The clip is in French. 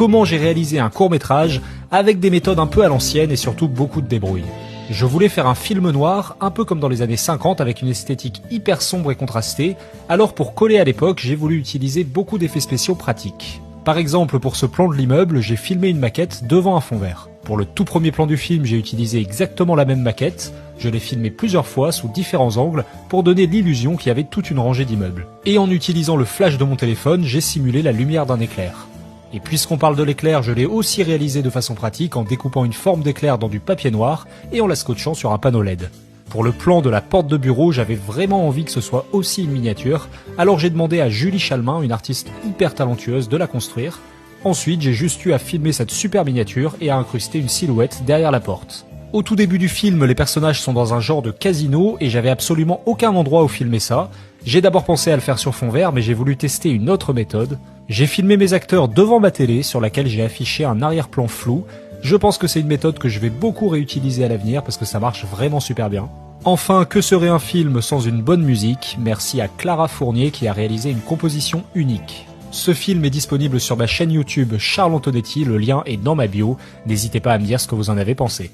comment j'ai réalisé un court-métrage avec des méthodes un peu à l'ancienne et surtout beaucoup de débrouille. Je voulais faire un film noir, un peu comme dans les années 50 avec une esthétique hyper sombre et contrastée, alors pour coller à l'époque, j'ai voulu utiliser beaucoup d'effets spéciaux pratiques. Par exemple, pour ce plan de l'immeuble, j'ai filmé une maquette devant un fond vert. Pour le tout premier plan du film, j'ai utilisé exactement la même maquette, je l'ai filmé plusieurs fois sous différents angles pour donner l'illusion qu'il y avait toute une rangée d'immeubles. Et en utilisant le flash de mon téléphone, j'ai simulé la lumière d'un éclair. Et puisqu'on parle de l'éclair, je l'ai aussi réalisé de façon pratique en découpant une forme d'éclair dans du papier noir et en la scotchant sur un panneau LED. Pour le plan de la porte de bureau, j'avais vraiment envie que ce soit aussi une miniature, alors j'ai demandé à Julie Chalmin, une artiste hyper talentueuse, de la construire. Ensuite, j'ai juste eu à filmer cette super miniature et à incruster une silhouette derrière la porte. Au tout début du film, les personnages sont dans un genre de casino et j'avais absolument aucun endroit où filmer ça. J'ai d'abord pensé à le faire sur fond vert, mais j'ai voulu tester une autre méthode. J'ai filmé mes acteurs devant ma télé sur laquelle j'ai affiché un arrière-plan flou. Je pense que c'est une méthode que je vais beaucoup réutiliser à l'avenir parce que ça marche vraiment super bien. Enfin, que serait un film sans une bonne musique? Merci à Clara Fournier qui a réalisé une composition unique. Ce film est disponible sur ma chaîne YouTube Charles Antonetti, le lien est dans ma bio. N'hésitez pas à me dire ce que vous en avez pensé.